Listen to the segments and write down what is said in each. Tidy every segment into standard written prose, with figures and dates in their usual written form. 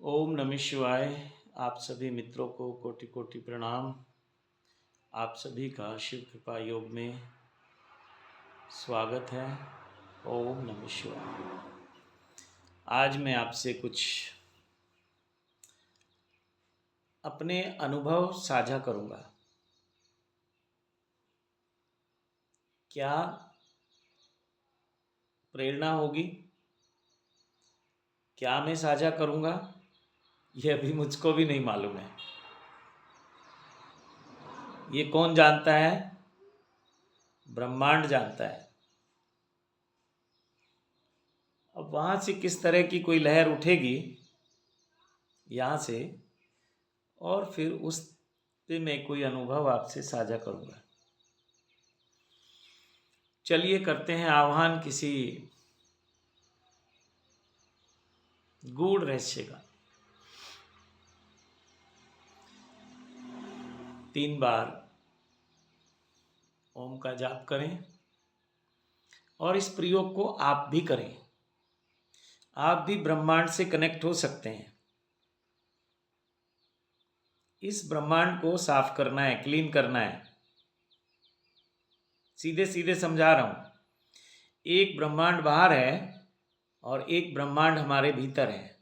ओम नमः शिवाय। आप सभी मित्रों को कोटि कोटि प्रणाम। आप सभी का शिव कृपा योग में स्वागत है। ओम नमः शिवाय। आज मैं आपसे कुछ अपने अनुभव साझा करूंगा। क्या प्रेरणा होगी? क्या मैं साझा करूंगा ये अभी मुझको भी नहीं मालूम है। ये कौन जानता है? ब्रह्मांड जानता है। अब वहाँ से किस तरह की कोई लहर उठेगी यहाँ से, और फिर उस पे मैं कोई अनुभव आपसे साझा करूँगा। चलिए करते हैं आह्वान किसी गूढ़ रहस्य का। 3 बार ओम का जाप करें और इस प्रयोग को आप भी करें। आप भी ब्रह्मांड से कनेक्ट हो सकते हैं। इस ब्रह्मांड को साफ करना है, क्लीन करना है। सीधे सीधे समझा रहा हूँ। एक ब्रह्मांड बाहर है और एक ब्रह्मांड हमारे भीतर है।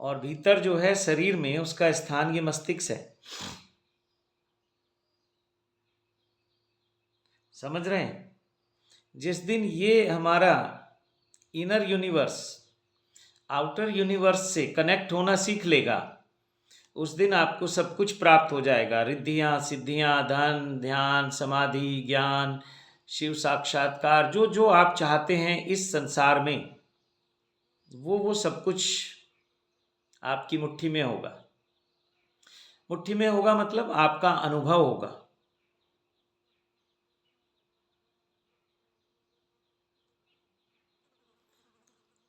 और भीतर जो है शरीर में, उसका स्थान ये मस्तिष्क है। समझ रहे हैं? जिस दिन ये हमारा इनर यूनिवर्स आउटर यूनिवर्स से कनेक्ट होना सीख लेगा, उस दिन आपको सब कुछ प्राप्त हो जाएगा। रिद्धियाँ, सिद्धियाँ, धन, ध्यान, समाधि, ज्ञान, शिव साक्षात्कार, जो जो आप चाहते हैं इस संसार में, वो सब कुछ आपकी मुट्ठी में होगा। मुट्ठी में होगा मतलब आपका अनुभव होगा।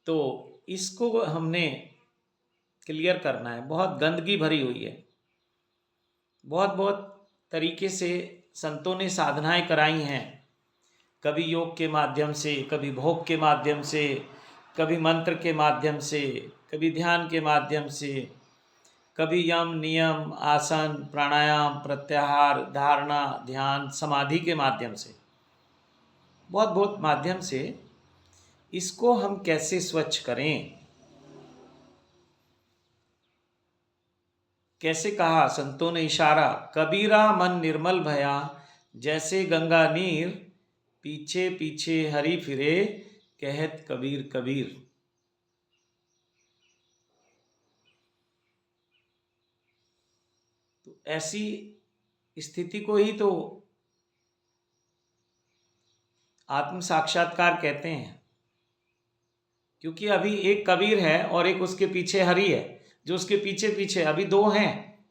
तो इसको हमने क्लियर करना है। बहुत गंदगी भरी हुई है। बहुत बहुत तरीके से संतों ने साधनाएं कराई हैं। कभी योग के माध्यम से, कभी भोग के माध्यम से, कभी मंत्र के माध्यम से, कभी ध्यान के माध्यम से, कभी यम, नियम, आसन, प्राणायाम, प्रत्याहार, धारणा, ध्यान, समाधि के माध्यम से, बहुत बहुत माध्यम से। इसको हम कैसे स्वच्छ करें? कैसे कहा संतों ने इशारा, कबीरा मन निर्मल भया, जैसे गंगा नीर, पीछे पीछे हरि फिरे, कहत कबीर कबीर। तो ऐसी स्थिति को ही तो आत्म साक्षात्कार कहते हैं। क्योंकि अभी एक कबीर है और एक उसके पीछे हरि है, जो उसके पीछे पीछे, अभी दो हैं।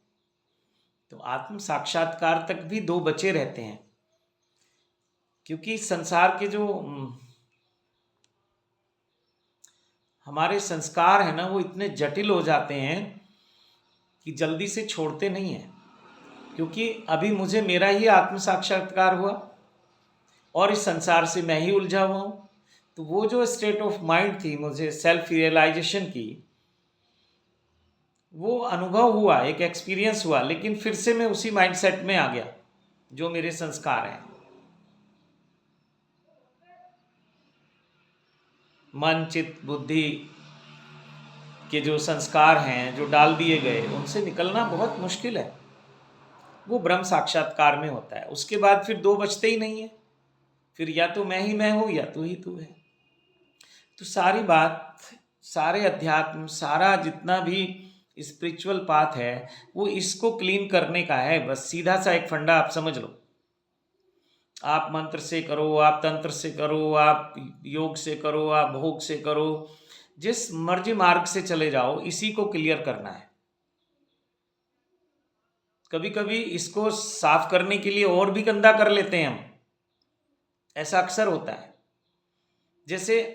तो आत्म साक्षात्कार तक भी दो बचे रहते हैं। क्योंकि संसार के जो हमारे संस्कार है ना, वो इतने जटिल हो जाते हैं कि जल्दी से छोड़ते नहीं हैं। क्योंकि अभी मुझे मेरा ही आत्म साक्षात्कार हुआ और इस संसार से मैं ही उलझा हुआ हूं। तो वो जो स्टेट ऑफ माइंड थी मुझे सेल्फ रियलाइजेशन की, वो अनुभव हुआ, एक एक्सपीरियंस हुआ, लेकिन फिर से मैं उसी माइंडसेट में आ गया जो मेरे संस्कार हैं। मन, चित्त, बुद्धि के जो संस्कार हैं, जो डाल दिए गए, उनसे निकलना बहुत मुश्किल है। वो ब्रह्म साक्षात्कार में होता है। उसके बाद फिर दो बचते ही नहीं है। फिर या तो मैं ही मैं हूं या तू ही तू है। तो सारी बात, सारे अध्यात्म, सारा जितना भी स्पिरिचुअल पाथ है, वो इसको क्लीन करने का है। बस सीधा सा एक फंडा आप समझ लो। आप मंत्र से करो, आप तंत्र से करो, आप योग से करो, आप भोग से करो, जिस मर्जी मार्ग से चले जाओ, इसी को क्लियर करना है। कभी कभी इसको साफ करने के लिए और भी गंदा कर लेते हैं हम। ऐसा अक्सर होता है। जैसे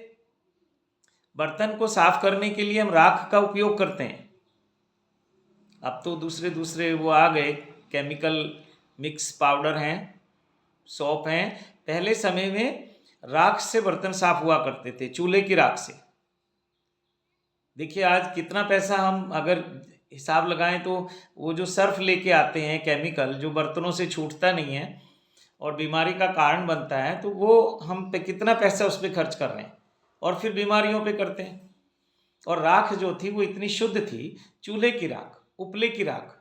बर्तन को साफ करने के लिए हम राख का उपयोग करते हैं। अब तो दूसरे दूसरे वो आ गए, केमिकल मिक्स पाउडर हैं, सोप हैं। पहले समय में राख से बर्तन साफ हुआ करते थे, चूल्हे की राख से। देखिए आज कितना पैसा हम अगर हिसाब लगाएं तो वो जो सर्फ लेके आते हैं केमिकल, जो बर्तनों से छूटता नहीं है और बीमारी का कारण बनता है, तो वो हम पे कितना पैसा उस पर खर्च कर रहे हैं और फिर बीमारियों पे करते हैं। और राख जो थी वो इतनी शुद्ध थी, चूल्हे की राख, उपले की राख,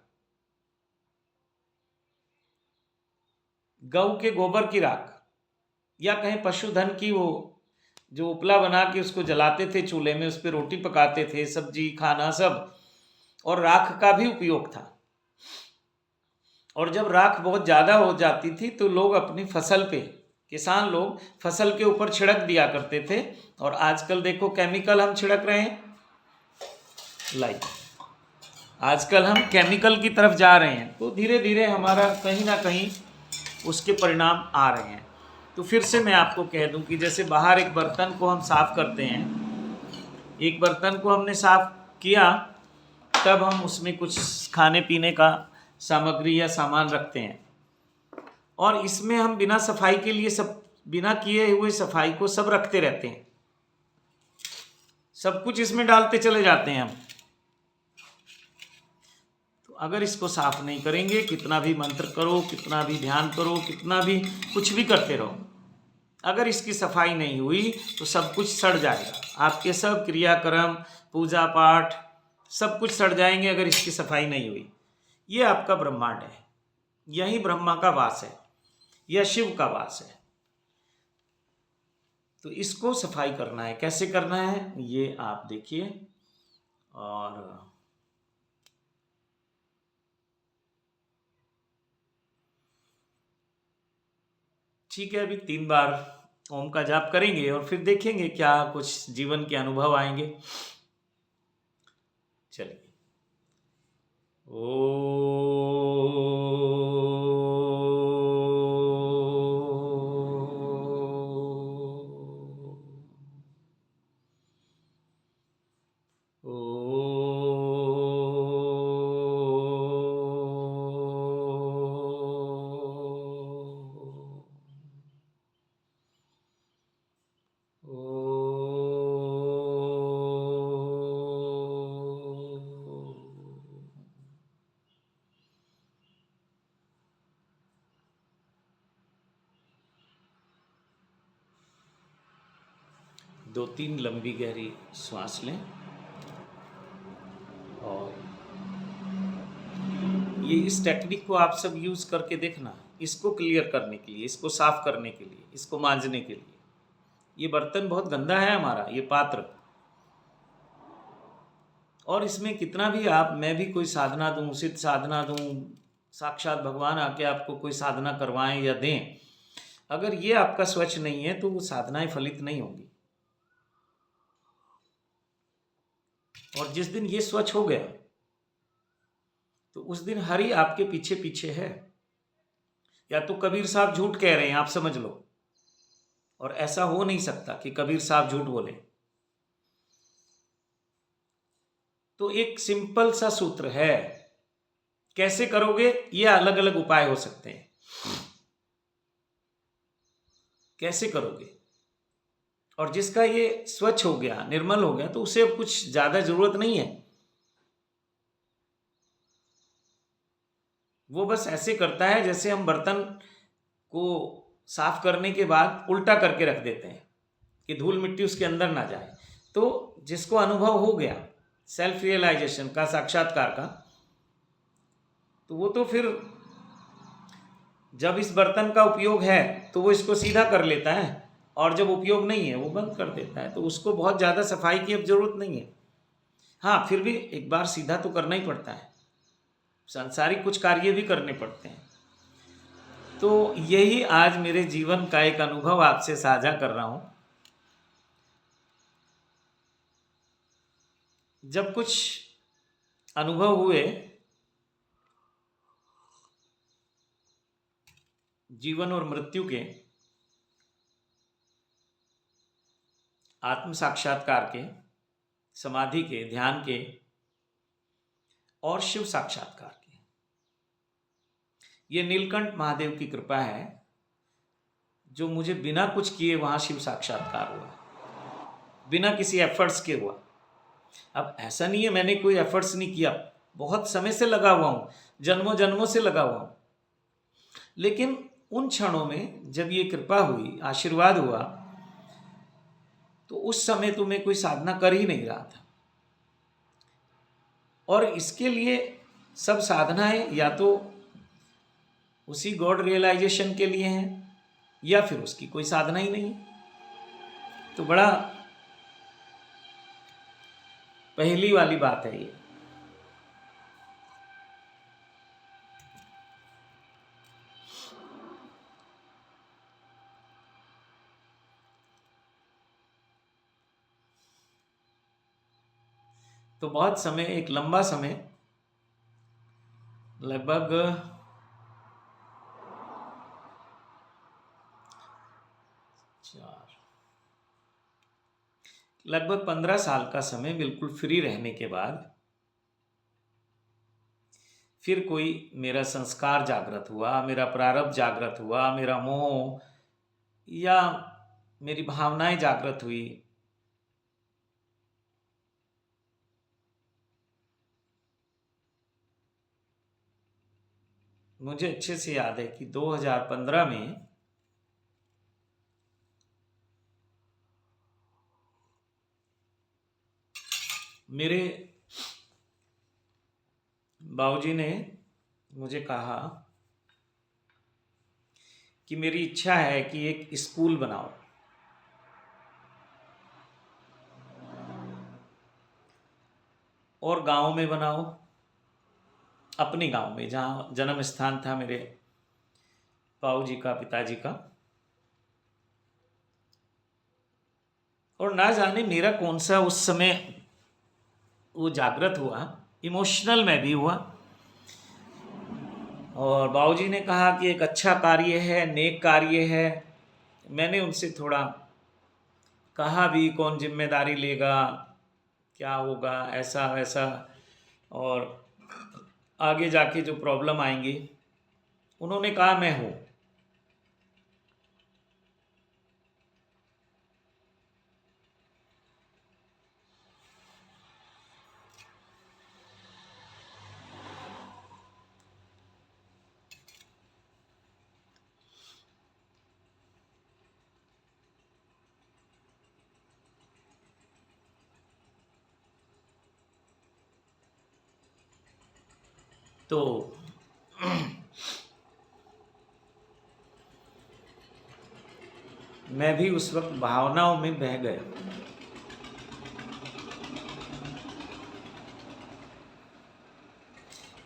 गऊ के गोबर की राख, या कहीं पशुधन की, वो जो उपला बना के उसको जलाते थे चूल्हे में, उस पर रोटी पकाते थे, सब्जी खाना सब, और राख का भी उपयोग था। और जब राख बहुत ज़्यादा हो जाती थी तो लोग अपनी फसल पे, किसान लोग फसल के ऊपर छिड़क दिया करते थे। और आजकल देखो केमिकल हम छिड़क रहे हैं, लाइक आजकल हम केमिकल की तरफ जा रहे हैं, तो धीरे धीरे हमारा कहीं ना कहीं उसके परिणाम आ रहे हैं। तो फिर से मैं आपको कह दूं कि जैसे बाहर एक बर्तन को हम साफ़ करते हैं, एक बर्तन को हमने साफ़ किया, तब हम उसमें कुछ खाने पीने का सामग्री या सामान रखते हैं, और इसमें हम बिना सफाई के लिए सब, बिना किए हुए सफाई को सब रखते रहते हैं, सब कुछ इसमें डालते चले जाते हैं हम। तो अगर इसको साफ नहीं करेंगे, कितना भी मंत्र करो, कितना भी ध्यान करो, कितना भी कुछ भी करते रहो, अगर इसकी सफाई नहीं हुई तो सब कुछ सड़ जाएगा। आपके सब क्रियाक्रम, पूजा पाठ, सब कुछ सड़ जाएंगे अगर इसकी सफाई नहीं हुई। ये आपका ब्रह्मांड है, यही ब्रह्मा का वास है, यह शिव का वास है। तो इसको सफाई करना है। कैसे करना है ये आप देखिए। और ठीक है, अभी 3 बार ओम का जाप करेंगे और फिर देखेंगे क्या कुछ जीवन के अनुभव आएंगे। चलिए। दो तीन लंबी गहरी सांस लें और ये इस टेक्निक को आप सब यूज़ करके देखना, इसको क्लियर करने के लिए, इसको साफ करने के लिए, इसको मांजने के लिए। ये बर्तन बहुत गंदा है हमारा, ये पात्र, और इसमें कितना भी आप, मैं भी कोई साधना दूं, सिद्ध साधना दूं, साक्षात भगवान आके आपको कोई साधना करवाएं या दें, अगर ये आपका स्वच्छ नहीं है तो वो साधनाएं फलित नहीं होंगी। और जिस दिन ये स्वच्छ हो गया तो उस दिन हरि आपके पीछे पीछे है। या तो कबीर साहब झूठ कह रहे हैं, आप समझ लो, और ऐसा हो नहीं सकता कि कबीर साहब झूठ बोले। तो एक सिंपल सा सूत्र है, कैसे करोगे, ये अलग अलग उपाय हो सकते हैं। कैसे करोगे, और जिसका ये स्वच्छ हो गया, निर्मल हो गया, तो उसे अब कुछ ज्यादा जरूरत नहीं है। वो बस ऐसे करता है जैसे हम बर्तन को साफ करने के बाद उल्टा करके रख देते हैं कि धूल मिट्टी उसके अंदर ना जाए। तो जिसको अनुभव हो गया सेल्फ रियलाइजेशन का, साक्षात्कार का, तो वो तो फिर जब इस बर्तन का उपयोग है तो वो इसको सीधा कर लेता है, और जब उपयोग नहीं है वो बंद कर देता है। तो उसको बहुत ज़्यादा सफाई की अब जरूरत नहीं है। हाँ, फिर भी एक बार सीधा तो करना ही पड़ता है, सांसारिक कुछ कार्य भी करने पड़ते हैं। तो यही आज मेरे जीवन का एक अनुभव आपसे साझा कर रहा हूं। जब कुछ अनुभव हुए जीवन और मृत्यु के, आत्म साक्षात्कार के, समाधि के, ध्यान के और शिव साक्षात्कार के, ये नीलकंठ महादेव की कृपा है जो मुझे बिना कुछ किए वहां शिव साक्षात्कार हुआ, बिना किसी एफर्ट्स के हुआ। अब ऐसा नहीं है मैंने कोई एफर्ट्स नहीं किया, बहुत समय से लगा हुआ हूँ, जन्मों जन्मों से लगा हुआ हूँ। लेकिन उन क्षणों में जब ये कृपा हुई, आशीर्वाद हुआ, तो उस समय तो मैं कोई साधना कर ही नहीं रहा था। और इसके लिए सब साधनाएं या तो उसी गॉड रियलाइजेशन के लिए हैं या फिर उसकी कोई साधना ही नहीं है। तो बड़ा पहली वाली बात है ये। तो बहुत समय, एक लंबा समय, लगभग लगभग 15 साल का समय बिल्कुल फ्री रहने के बाद फिर कोई मेरा संस्कार जागृत हुआ, मेरा प्रारब्ध जागृत हुआ, मेरा मोह या मेरी भावनाएं जागृत हुई। मुझे अच्छे से याद है कि 2015 में मेरे बाबूजी ने मुझे कहा कि मेरी इच्छा है कि एक स्कूल बनाओ, और गांव में बनाओ, अपने गांव में जहाँ जन्म स्थान था मेरे बाबूजी का, पिताजी का। और ना जाने मेरा कौन सा उस समय वो जागृत हुआ, इमोशनल मैं भी हुआ। और बाबूजी ने कहा कि एक अच्छा कार्य है, नेक कार्य है। मैंने उनसे थोड़ा कहा भी, कौन जिम्मेदारी लेगा, क्या होगा, ऐसा वैसा, और आगे जाके जो प्रॉब्लम आएंगी। उन्होंने कहा मैं हूँ। तो मैं भी उस वक्त भावनाओं में बह गया।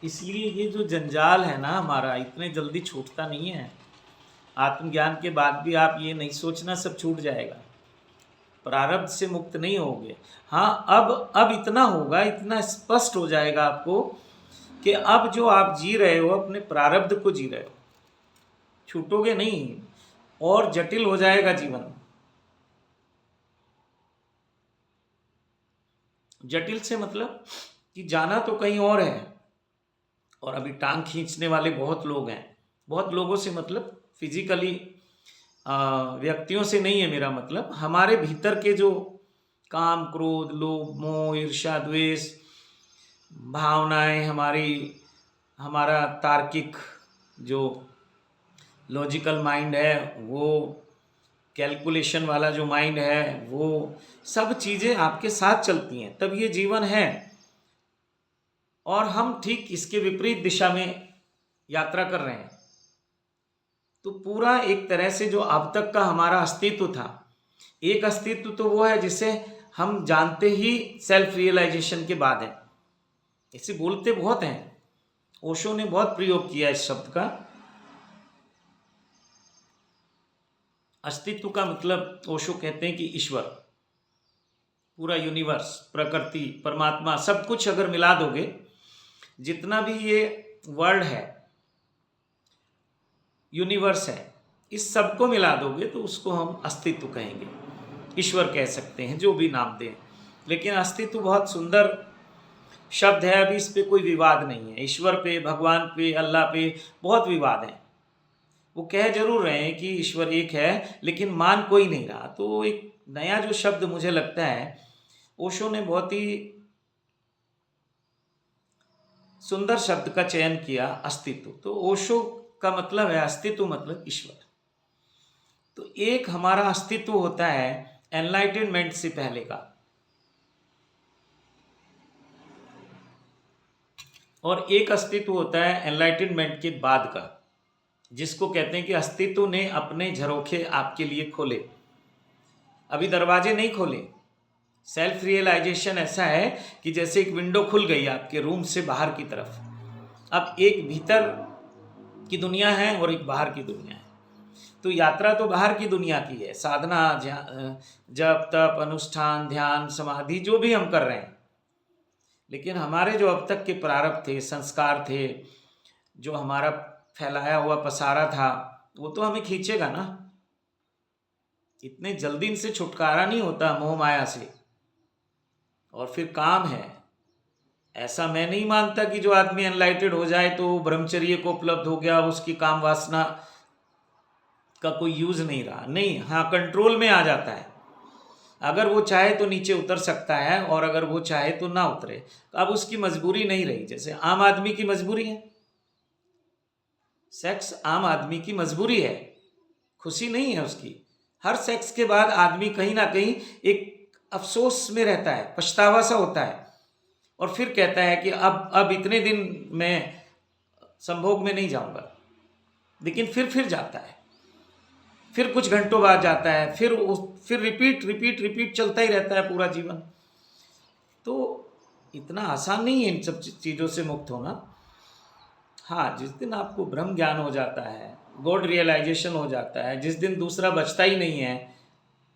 इसलिए ये जो जंजाल है ना हमारा, इतने जल्दी छूटता नहीं है। आत्मज्ञान के बाद भी आप ये नहीं सोचना सब छूट जाएगा, प्रारब्ध से मुक्त नहीं होगे। हाँ, अब इतना होगा, इतना स्पष्ट हो जाएगा आपको कि अब जो आप जी रहे हो अपने प्रारब्ध को जी रहे हो, छूटोगे नहीं, और जटिल हो जाएगा जीवन। जटिल से मतलब कि जाना तो कहीं और है, और अभी टांग खींचने वाले बहुत लोग हैं। बहुत लोगों से मतलब फिजिकली व्यक्तियों से नहीं है मेरा मतलब, हमारे भीतर के जो काम, क्रोध, लोभ, मोह, ईर्ष्या, द्वेष भावनाएं, हमारा तार्किक जो लॉजिकल माइंड है, वो कैलकुलेशन वाला जो माइंड है, वो सब चीज़ें आपके साथ चलती हैं, तब ये जीवन है। और हम ठीक इसके विपरीत दिशा में यात्रा कर रहे हैं। तो पूरा एक तरह से जो अब तक का हमारा अस्तित्व था, एक अस्तित्व तो वो है जिसे हम जानते ही सेल्फ रियलाइजेशन के बाद है। इसे बोलते बहुत हैं, ओशो ने बहुत प्रयोग किया इस शब्द का। अस्तित्व का मतलब ओशो कहते हैं कि ईश्वर, पूरा यूनिवर्स, प्रकृति, परमात्मा, सब कुछ अगर मिला दोगे, जितना भी ये वर्ल्ड है, यूनिवर्स है, इस सबको मिला दोगे तो उसको हम अस्तित्व कहेंगे, ईश्वर कह सकते हैं, जो भी नाम दें। लेकिन अस्तित्व बहुत सुंदर शब्द है, अभी इस पे कोई विवाद नहीं है। ईश्वर पे, भगवान पे, अल्लाह पे बहुत विवाद है। वो कह जरूर रहे हैं कि ईश्वर एक है, लेकिन मान कोई नहीं रहा। तो एक नया जो शब्द मुझे लगता है ओशो ने बहुत ही सुंदर शब्द का चयन किया, अस्तित्व। तो ओशो का मतलब है अस्तित्व, मतलब ईश्वर। तो एक हमारा अस्तित्व होता है एनलाइटनमेंट से पहले का, और एक अस्तित्व होता है एनलाइटनमेंट के बाद का, जिसको कहते हैं कि अस्तित्व ने अपने झरोखे आपके लिए खोले, अभी दरवाजे नहीं खोले। सेल्फ रियलाइजेशन ऐसा है कि जैसे एक विंडो खुल गई आपके रूम से बाहर की तरफ, अब एक भीतर की दुनिया है और एक बाहर की दुनिया है। तो यात्रा तो बाहर की दुनिया की है, साधना, जप तप अनुष्ठान ध्यान समाधि जो भी हम कर रहे हैं, लेकिन हमारे जो अब तक के प्रारब्ध थे, संस्कार थे, जो हमारा फैलाया हुआ पसारा था, वो तो हमें खींचेगा ना। इतने जल्दी इनसे छुटकारा नहीं होता मोह माया से। और फिर काम है, ऐसा मैं नहीं मानता कि जो आदमी एनलाइटेड हो जाए तो ब्रह्मचर्य को उपलब्ध हो गया, उसकी काम वासना का कोई यूज नहीं रहा, नहीं। हाँ, कंट्रोल में आ जाता है। अगर वो चाहे तो नीचे उतर सकता है, और अगर वो चाहे तो ना उतरे। अब उसकी मजबूरी नहीं रही, जैसे आम आदमी की मजबूरी है। सेक्स आम आदमी की मजबूरी है, खुशी नहीं है उसकी। हर सेक्स के बाद आदमी कहीं ना कहीं एक अफसोस में रहता है, पछतावा सा होता है, और फिर कहता है कि अब इतने दिन मैं संभोग में नहीं जाऊंगा। लेकिन फिर जाता है, फिर कुछ घंटों बाद जाता है, फिर रिपीट रिपीट रिपीट चलता ही रहता है पूरा जीवन। तो इतना आसान नहीं है इन सब चीज़ों से मुक्त होना। हाँ, जिस दिन आपको ब्रह्म ज्ञान हो जाता है, गॉड रियलाइजेशन हो जाता है, जिस दिन दूसरा बचता ही नहीं है,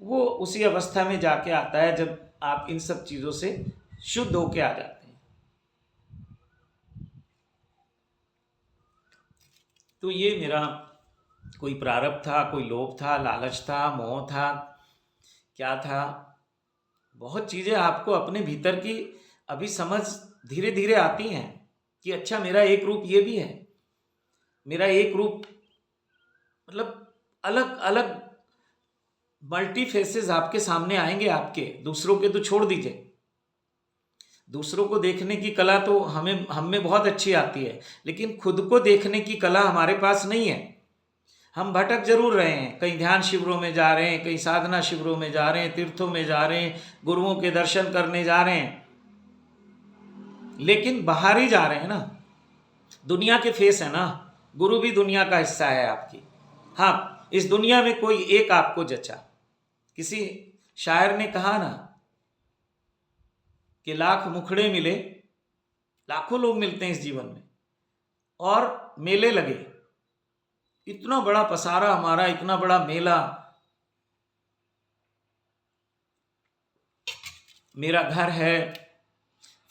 वो उसी अवस्था में जाके आता है जब आप इन सब चीज़ों से शुद्ध होके आ जाते हैं। तो ये मेरा कोई प्रारब्ध था, कोई लोभ था, लालच था, मोह था, क्या था। बहुत चीज़ें आपको अपने भीतर की अभी समझ धीरे धीरे आती हैं कि अच्छा, मेरा एक रूप ये भी है। मेरा एक रूप मतलब अलग अलग मल्टी फेसेस आपके सामने आएंगे आपके। दूसरों के तो छोड़ दीजिए, दूसरों को देखने की कला तो हम में बहुत अच्छी आती है, लेकिन खुद को देखने की कला हमारे पास नहीं है। हम भटक जरूर रहे हैं, कहीं ध्यान शिविरों में जा रहे हैं, कहीं साधना शिविरों में जा रहे हैं, तीर्थों में जा रहे हैं, गुरुओं के दर्शन करने जा रहे हैं, लेकिन बाहर ही जा रहे हैं ना। दुनिया के फेस है ना, गुरु भी दुनिया का हिस्सा है आपकी। हाँ, इस दुनिया में कोई एक आपको जचा। किसी शायर ने कहा ना कि लाख मुखड़े मिले, लाखों लोग मिलते हैं इस जीवन में, और मेले लगे, इतना बड़ा पसारा हमारा, इतना बड़ा मेला। मेरा घर है,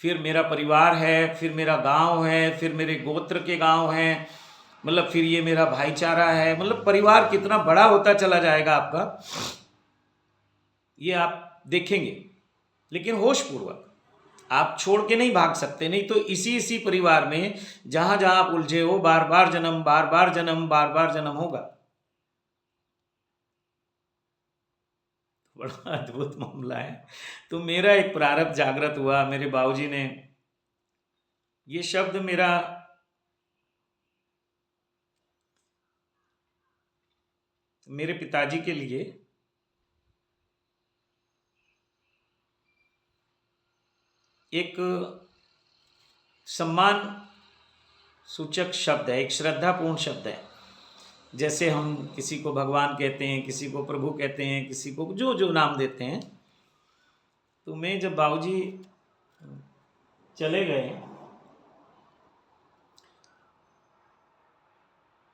फिर मेरा परिवार है, फिर मेरा गांव है, फिर मेरे गोत्र के गांव हैं, मतलब फिर ये मेरा भाईचारा है। मतलब परिवार कितना बड़ा होता चला जाएगा आपका, ये आप देखेंगे। लेकिन होश पूर्वक आप छोड़ के नहीं भाग सकते, नहीं तो इसी परिवार में जहां जहां आप उलझे हो, बार बार जन्म, बार बार जन्म, बार बार जन्म होगा। बड़ा अद्भुत मामला है। तो मेरा एक प्रारब्ध जागृत हुआ। मेरे बाबूजी ने ये शब्द मेरे पिताजी के लिए एक सम्मान सूचक शब्द है, एक श्रद्धापूर्ण शब्द है। जैसे हम किसी को भगवान कहते हैं, किसी को प्रभु कहते हैं, किसी को जो जो नाम देते हैं। तो मैं जब बाबूजी चले गए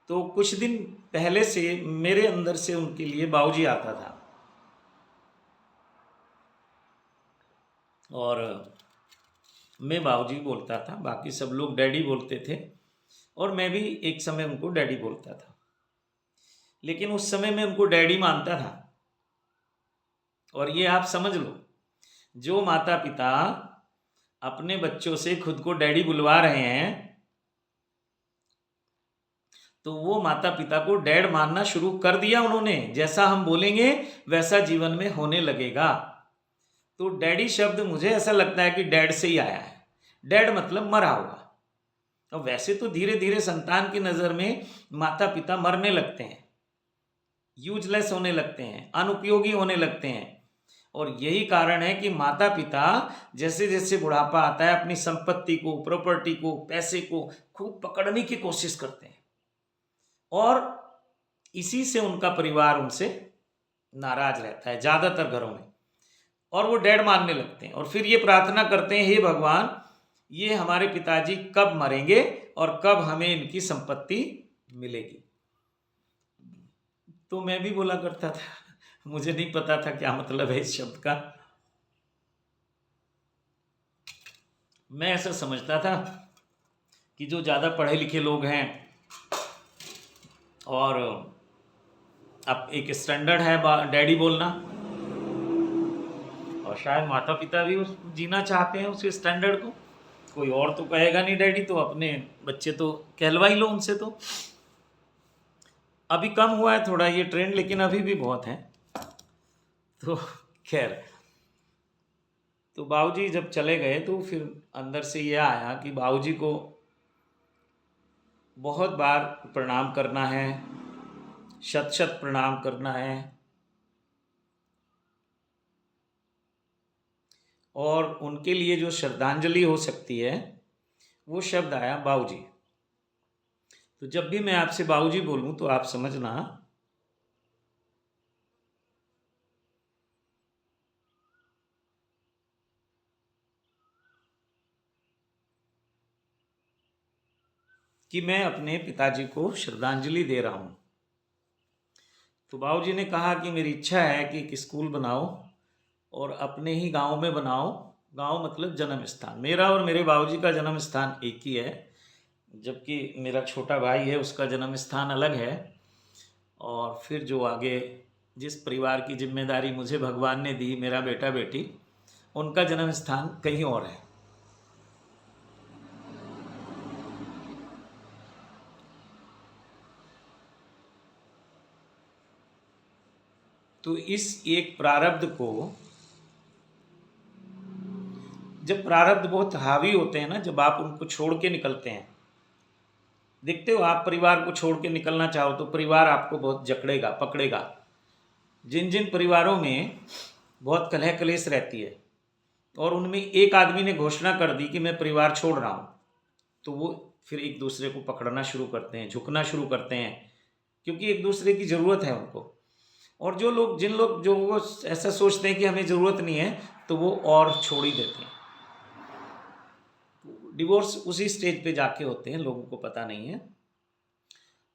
तो कुछ दिन पहले से मेरे अंदर से उनके लिए बाबूजी आता था, और मैं बाबूजी बोलता था, बाकी सब लोग डैडी बोलते थे, और मैं भी एक समय उनको डैडी बोलता था। लेकिन उस समय मैं उनको डैडी मानता था। और ये आप समझ लो, जो माता पिता अपने बच्चों से खुद को डैडी बुलवा रहे हैं, तो वो माता पिता को डैड मानना शुरू कर दिया उन्होंने। जैसा हम बोलेंगे वैसा जीवन में होने लगेगा। तो डैडी शब्द मुझे ऐसा लगता है कि डैड से ही आया है। डैड मतलब मरा हुआ। और वैसे तो धीरे धीरे संतान की नज़र में माता पिता मरने लगते हैं, यूजलेस होने लगते हैं, अनुपयोगी होने लगते हैं। और यही कारण है कि माता पिता जैसे जैसे बुढ़ापा आता है अपनी संपत्ति को, प्रॉपर्टी को, पैसे को खूब पकड़ने की कोशिश करते हैं, और इसी से उनका परिवार उनसे नाराज रहता है ज़्यादातर घरों में, और वो डैड मानने लगते हैं। और फिर ये प्रार्थना करते हैं, हे भगवान, ये हमारे पिताजी कब मरेंगे और कब हमें इनकी संपत्ति मिलेगी। तो मैं भी बोला करता था, मुझे नहीं पता था क्या मतलब है इस शब्द का। मैं ऐसा समझता था कि जो ज़्यादा पढ़े लिखे लोग हैं और अब एक स्टैंडर्ड है डैडी बोलना, और शायद माता पिता भी उस जीना चाहते हैं उस स्टैंडर्ड को। कोई और तो कहेगा नहीं डैडी, तो अपने बच्चे तो कहलवा ही लो उनसे। तो अभी कम हुआ है थोड़ा ये ट्रेंड, लेकिन अभी भी बहुत है। तो खैर, तो बाबूजी जब चले गए तो फिर अंदर से यह आया कि बाबूजी को बहुत बार प्रणाम करना है, शत शत प्रणाम करना है। और उनके लिए जो श्रद्धांजलि हो सकती है वो शब्द आया बाबूजी। तो जब भी मैं आपसे बाबूजी बोलूं तो आप समझना कि मैं अपने पिताजी को श्रद्धांजलि दे रहा हूं। तो बाबूजी ने कहा कि मेरी इच्छा है कि एक स्कूल बनाओ और अपने ही गांव में बनाओ। गांव मतलब जन्म स्थान। मेरा और मेरे बाबूजी का जन्म स्थान एक ही है, जबकि मेरा छोटा भाई है उसका जन्म स्थान अलग है। और फिर जो आगे जिस परिवार की जिम्मेदारी मुझे भगवान ने दी, मेरा बेटा बेटी, उनका जन्म स्थान कहीं और है। तो इस एक प्रारब्ध को, जब प्रारब्ध बहुत हावी होते हैं ना, जब आप उनको छोड़ के निकलते हैं, देखते हो आप परिवार को छोड़ के निकलना चाहो तो परिवार आपको बहुत जकड़ेगा, पकड़ेगा। जिन जिन परिवारों में बहुत कलह कलेश रहती है और उनमें एक आदमी ने घोषणा कर दी कि मैं परिवार छोड़ रहा हूँ, तो वो फिर एक दूसरे को पकड़ना शुरू करते हैं, झुकना शुरू करते हैं, क्योंकि एक दूसरे की ज़रूरत है उनको। और जिन लोग जो वो ऐसा सोचते हैं कि हमें ज़रूरत नहीं है, तो वो और छोड़ ही देते हैं। डिवोर्स उसी स्टेज पे जाके होते हैं, लोगों को पता नहीं है।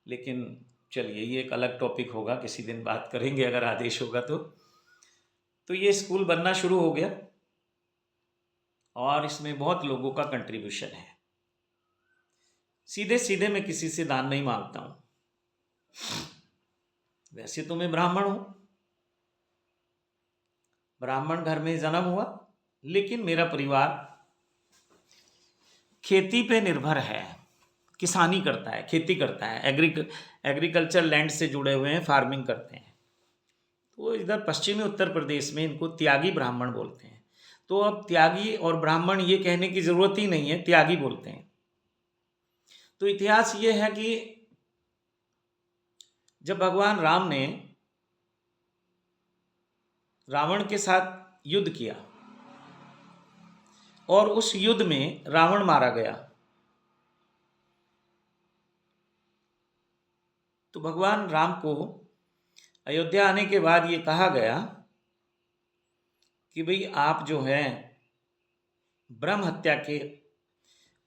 लेकिन चलिए, ये एक अलग टॉपिक होगा, किसी दिन बात करेंगे अगर आदेश होगा तो। ये स्कूल बनना शुरू हो गया और इसमें बहुत लोगों का कंट्रीब्यूशन है। सीधे सीधे मैं किसी से दान नहीं मांगता हूँ। वैसे तो मैं ब्राह्मण हूँ, ब्राह्मण घर में जन्म हुआ, लेकिन मेरा परिवार खेती पे निर्भर है, किसानी करता है, खेती करता है, एग्रीकल्चर लैंड से जुड़े हुए हैं, फार्मिंग करते हैं। तो इधर पश्चिमी उत्तर प्रदेश में इनको त्यागी ब्राह्मण बोलते हैं। तो अब त्यागी और ब्राह्मण ये कहने की ज़रूरत ही नहीं है, त्यागी बोलते हैं। तो इतिहास ये है कि जब भगवान राम ने रावण के साथ युद्ध किया और उस युद्ध में रावण मारा गया, तो भगवान राम को अयोध्या आने के बाद ये कहा गया कि भाई आप जो है ब्रह्म हत्या के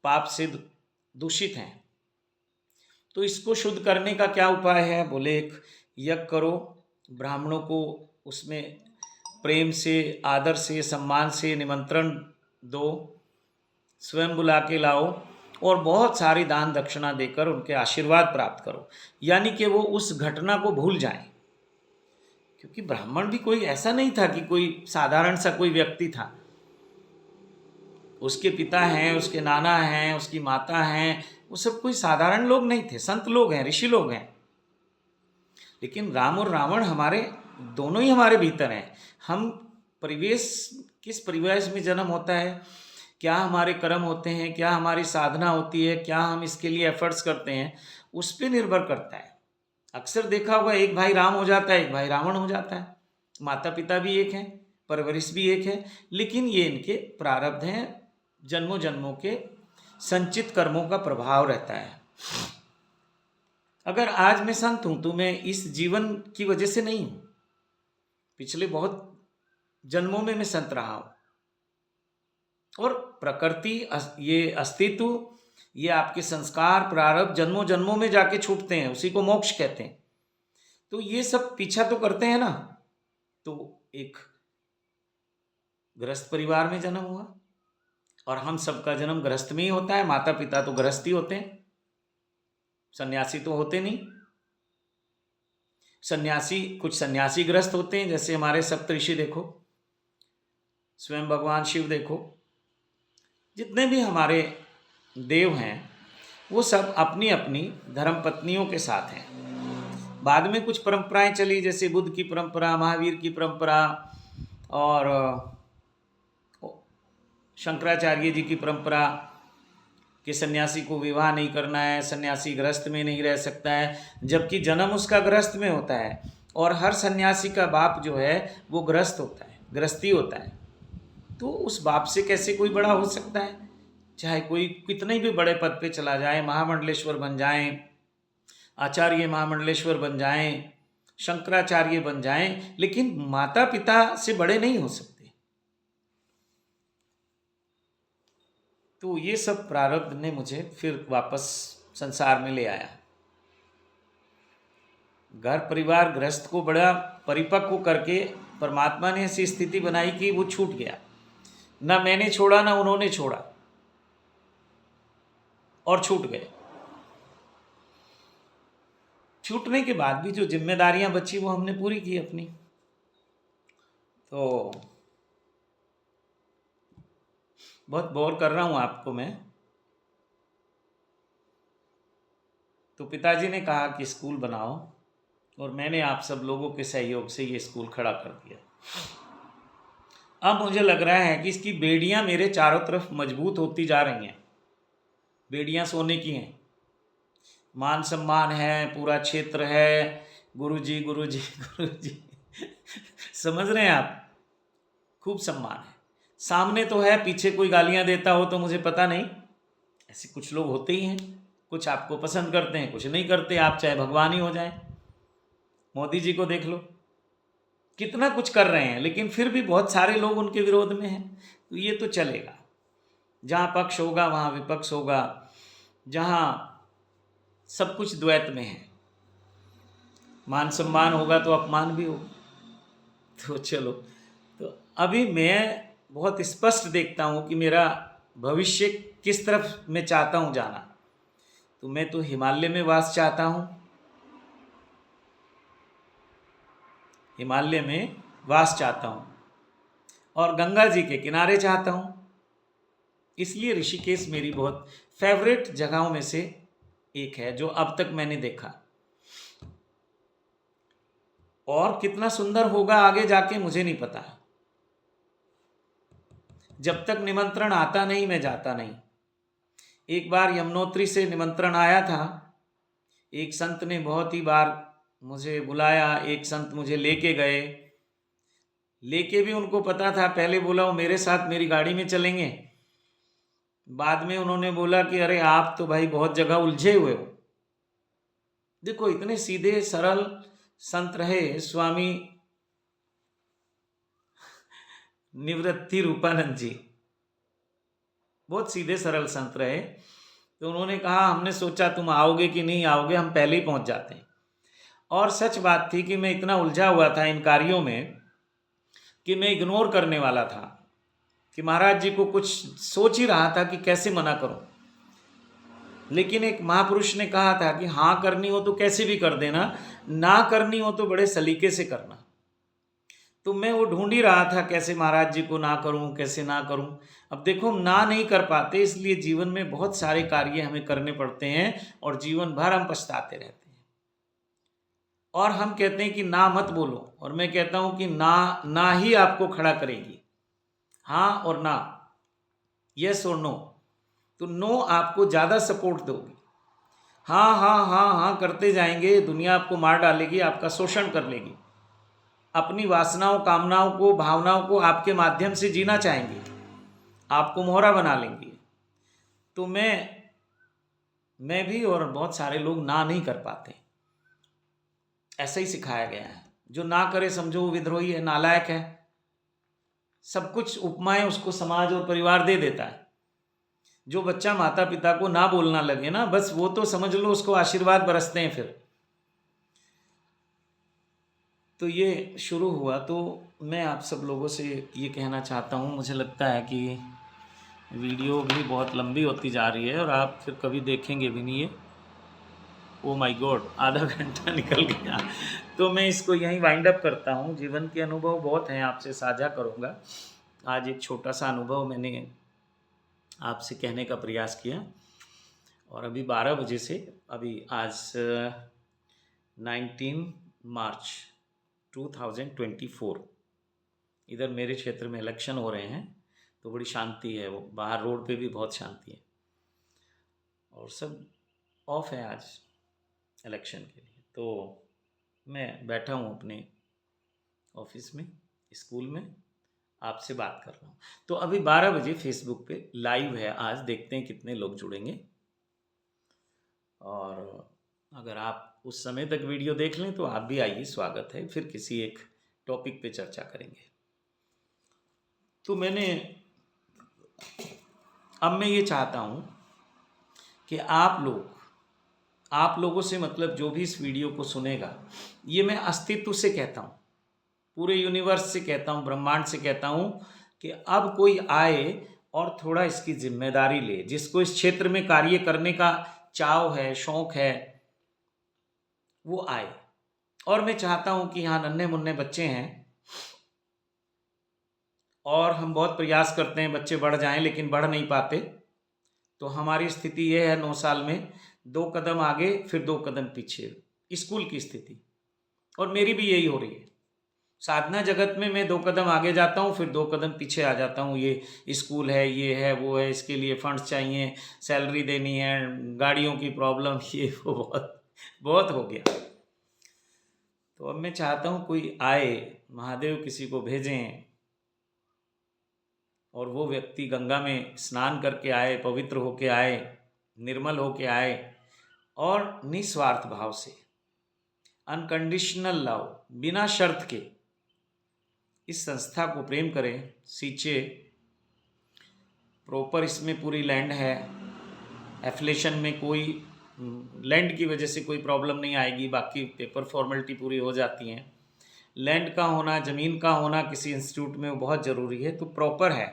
पाप से दूषित हैं, तो इसको शुद्ध करने का क्या उपाय है। बोले एक यज्ञ करो, ब्राह्मणों को उसमें प्रेम से, आदर से, सम्मान से निमंत्रण दो, स्वयं बुला के लाओ और बहुत सारी दान दक्षिणा देकर उनके आशीर्वाद प्राप्त करो, यानी कि वो उस घटना को भूल जाएं। क्योंकि ब्राह्मण भी कोई ऐसा नहीं था कि कोई साधारण सा कोई व्यक्ति था। उसके पिता हैं, उसके नाना हैं, उसकी माता हैं, वो सब कोई साधारण लोग नहीं थे, संत लोग हैं, ऋषि लोग हैं। लेकिन राम और रावण हमारे दोनों ही हमारे भीतर हैं। हम परिवेश किस परिवेश में जन्म होता है, क्या हमारे कर्म होते हैं, क्या हमारी साधना होती है, क्या हम इसके लिए एफर्ट्स करते हैं, उस पर निर्भर करता है। अक्सर देखा होगा एक भाई राम हो जाता है, एक भाई रावण हो जाता है, माता पिता भी एक हैं, परवरिश भी एक है, लेकिन ये इनके प्रारब्ध हैं, जन्मों जन्मों के संचित कर्मों का प्रभाव रहता है। अगर आज मैं संत हूं तो मैं इस जीवन की वजह से नहीं हूं, पिछले बहुत जन्मों में मैं संत रहा हूं। और प्रकृति, ये अस्तित्व, ये आपके संस्कार प्रारब्ध जन्मों जन्मों में जाके छूटते हैं, उसी को मोक्ष कहते हैं। तो ये सब पीछा तो करते हैं ना। तो एक गृहस्थ परिवार में जन्म हुआ, और हम सबका जन्म गृहस्थ में ही होता है। माता पिता तो गृहस्थ ही होते हैं, सन्यासी तो होते नहीं। सन्यासी, कुछ सन्यासी गृहस्थ होते हैं, जैसे हमारे सप्तऋषि देखो, स्वयं भगवान शिव देखो, जितने भी हमारे देव हैं वो सब अपनी अपनी धर्म पत्नियों के साथ हैं। बाद में कुछ परंपराएं चली, जैसे बुद्ध की परंपरा, महावीर की परंपरा, और शंकराचार्य जी की परंपरा कि सन्यासी को विवाह नहीं करना है, सन्यासी गृहस्थ में नहीं रह सकता है, जबकि जन्म उसका गृहस्थ में होता है। और हर सन्यासी का बाप जो है वो गृहस्थ होता है, गृहस्थी होता है। तो उस बाप से कैसे कोई बड़ा हो सकता है? चाहे कोई कितने भी बड़े पद पे चला जाए, महामंडलेश्वर बन जाएं, आचार्य महामंडलेश्वर बन जाएं, शंकराचार्य बन जाएं, लेकिन माता पिता से बड़े नहीं हो सकते। तो ये सब प्रारब्ध ने मुझे फिर वापस संसार में ले आया। घर परिवार गृहस्थ को बड़ा परिपक्व करके परमात्मा ने ऐसी स्थिति बनाई कि वो छूट गया। ना मैंने छोड़ा, ना उन्होंने छोड़ा, और छूट गए। छूटने के बाद भी जो जिम्मेदारियां बची वो हमने पूरी की अपनी। तो बहुत बोर कर रहा हूं आपको मैं। तो पिताजी ने कहा कि स्कूल बनाओ, और मैंने आप सब लोगों के सहयोग से ये स्कूल खड़ा कर दिया। अब मुझे लग रहा है कि इसकी बेड़ियां मेरे चारों तरफ मजबूत होती जा रही हैं। बेड़ियां सोने की हैं, मान सम्मान है, पूरा क्षेत्र है, गुरुजी गुरुजी गुरुजी समझ रहे हैं आप, खूब सम्मान है। सामने तो है, पीछे कोई गालियां देता हो तो मुझे पता नहीं, ऐसे कुछ लोग होते ही हैं। कुछ आपको पसंद करते हैं, कुछ नहीं करते, आप चाहे भगवान ही हो जाए। मोदी जी को देख लो, कितना कुछ कर रहे हैं, लेकिन फिर भी बहुत सारे लोग उनके विरोध में हैं। तो ये तो चलेगा, जहाँ पक्ष होगा वहाँ विपक्ष होगा, जहाँ सब कुछ द्वैत में है, मान सम्मान होगा तो अपमान भी होगा। तो चलो, तो अभी मैं बहुत स्पष्ट देखता हूँ कि मेरा भविष्य किस तरफ मैं चाहता हूँ जाना। तो मैं तो हिमालय में वास चाहता हूँ, हिमालय में वास चाहता हूँ, और गंगा जी के किनारे चाहता हूँ। इसलिए ऋषिकेश मेरी बहुत फेवरेट जगहों में से एक है जो अब तक मैंने देखा। और कितना सुंदर होगा आगे जाके मुझे नहीं पता। जब तक निमंत्रण आता नहीं मैं जाता नहीं। एक बार यमुनोत्री से निमंत्रण आया था, एक संत ने बहुत ही बार मुझे बुलाया, एक संत मुझे लेके गए, लेके भी उनको पता था, पहले बोला वो मेरे साथ मेरी गाड़ी में चलेंगे, बाद में उन्होंने बोला कि अरे आप तो भाई बहुत जगह उलझे हुए हो। देखो, इतने सीधे सरल संत रहे स्वामी निवृत्ति रूपानंद जी, बहुत सीधे सरल संत रहे। तो उन्होंने कहा, हमने सोचा तुम आओगे कि नहीं आओगे, हम पहले ही पहुंच जाते हैं। और सच बात थी कि मैं इतना उलझा हुआ था इन कार्यों में कि मैं इग्नोर करने वाला था, कि महाराज जी को कुछ सोच ही रहा था कि कैसे मना करूं। लेकिन एक महापुरुष ने कहा था कि हाँ करनी हो तो कैसे भी कर देना, ना करनी हो तो बड़े सलीके से करना। तो मैं वो ढूंढ ही रहा था कैसे महाराज जी को ना करूं, कैसे ना करूं। अब देखो, हम ना नहीं कर पाते, इसलिए जीवन में बहुत सारे कार्य हमें करने पड़ते हैं और जीवन भर हम पछताते रहते हैं। और हम कहते हैं कि ना मत बोलो, और मैं कहता हूं कि ना ही आपको खड़ा करेगी। हाँ और ना, यस और नो। तो नो आपको ज़्यादा सपोर्ट दोगी, हाँ हाँ हाँ हाँ करते जाएंगे, दुनिया आपको मार डालेगी, आपका शोषण कर लेगी, अपनी वासनाओं, कामनाओं को, भावनाओं को आपके माध्यम से जीना चाहेंगे, आपको मोहरा बना लेंगे। तो मैं भी और बहुत सारे लोग ना नहीं कर पाते, ऐसा ही सिखाया गया है। जो ना करे समझो वो विद्रोही है, नालायक है, सब कुछ उपमाएं उसको समाज और परिवार दे देता है। जो बच्चा माता पिता को ना बोलना लगे ना, बस वो तो समझ लो उसको आशीर्वाद बरसते हैं फिर। तो ये शुरू हुआ, तो मैं आप सब लोगों से ये कहना चाहता हूँ, मुझे लगता है कि वीडियो भी बहुत लंबी होती जा रही है और आप फिर कभी देखेंगे भी नहीं। ये ओ माय गॉड, आधा घंटा निकल गया। तो मैं इसको यहीं वाइंड अप करता हूँ। जीवन के अनुभव बहुत हैं, आपसे साझा करूँगा। आज एक छोटा सा अनुभव मैंने आपसे कहने का प्रयास किया। और अभी 12 बजे से, अभी आज 19 मार्च 2024, इधर मेरे क्षेत्र में इलेक्शन हो रहे हैं, तो बड़ी शांति है। वो बाहर रोड पे भी बहुत शांति है और सब ऑफ है आज इलेक्शन के लिए। तो मैं बैठा हूँ अपने ऑफिस में, स्कूल में, आपसे बात कर रहा हूँ। तो अभी 12 बजे फेसबुक पे लाइव है, आज देखते हैं कितने लोग जुड़ेंगे। और अगर आप उस समय तक वीडियो देख लें तो आप भी आइए, स्वागत है। फिर किसी एक टॉपिक पे चर्चा करेंगे। तो अब मैं ये चाहता हूँ कि आप लोगों से, मतलब जो भी इस वीडियो को सुनेगा, ये मैं अस्तित्व से कहता हूँ, पूरे यूनिवर्स से कहता हूँ, ब्रह्मांड से कहता हूँ कि अब कोई आए और थोड़ा इसकी जिम्मेदारी ले। जिसको इस क्षेत्र में कार्य करने का चाव है, शौक है, वो आए। और मैं चाहता हूँ कि यहाँ नन्हे मुन्ने बच्चे हैं और हम बहुत प्रयास करते हैं बच्चे बढ़ जाएं, लेकिन बढ़ नहीं पाते। तो हमारी स्थिति ये है 9 साल में, 2 कदम आगे फिर 2 कदम पीछे, स्कूल की स्थिति। और मेरी भी यही हो रही है। साधना जगत में मैं 2 कदम आगे जाता हूँ, फिर 2 कदम पीछे आ जाता हूँ। ये स्कूल है, ये है, वो है, इसके लिए फंड्स चाहिए, सैलरी देनी है, गाड़ियों की प्रॉब्लम, ये वो बहुत बहुत हो गया। तो अब मैं चाहता हूँ कोई आए, महादेव किसी को भेजें और वो व्यक्ति गंगा में स्नान करके आए, पवित्र होके आए, निर्मल होके आए और निस्वार्थ भाव से, अनकंडीशनल लव, बिना शर्त के इस संस्था को प्रेम करें, सींचे। प्रॉपर इसमें पूरी लैंड है, एफिलेशन में कोई लैंड की वजह से कोई प्रॉब्लम नहीं आएगी, बाकी पेपर फॉर्मेलिटी पूरी हो जाती हैं। लैंड का होना, ज़मीन का होना किसी इंस्टीट्यूट में वो बहुत ज़रूरी है, तो प्रॉपर है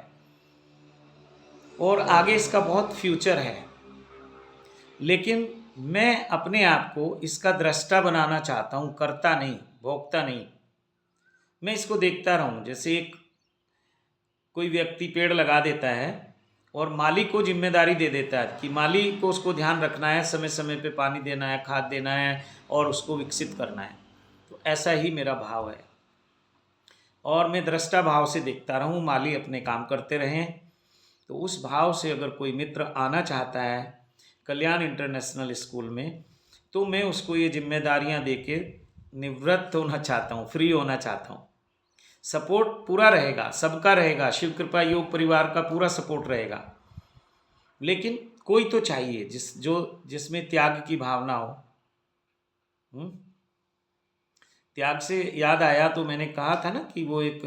और आगे इसका बहुत फ्यूचर है। लेकिन मैं अपने आप को इसका दृष्टा बनाना चाहता हूँ, करता नहीं, भोगता नहीं। मैं इसको देखता रहूँ। जैसे एक कोई व्यक्ति पेड़ लगा देता है और माली को जिम्मेदारी दे देता है कि माली को उसको ध्यान रखना है, समय समय पे पानी देना है, खाद देना है और उसको विकसित करना है। तो ऐसा ही मेरा भाव है और मैं दृष्टा भाव से देखता रहूँ, माली अपने काम करते रहें। तो उस भाव से अगर कोई मित्र आना चाहता है कल्याण इंटरनेशनल स्कूल में, तो मैं उसको ये जिम्मेदारियां देके निवृत्त होना चाहता हूँ, फ्री होना चाहता हूँ। सपोर्ट पूरा रहेगा, सबका रहेगा, शिव कृपा योग परिवार का पूरा सपोर्ट रहेगा, लेकिन कोई तो चाहिए जिसमें त्याग की भावना हो। त्याग से याद आया, तो मैंने कहा था ना कि वो एक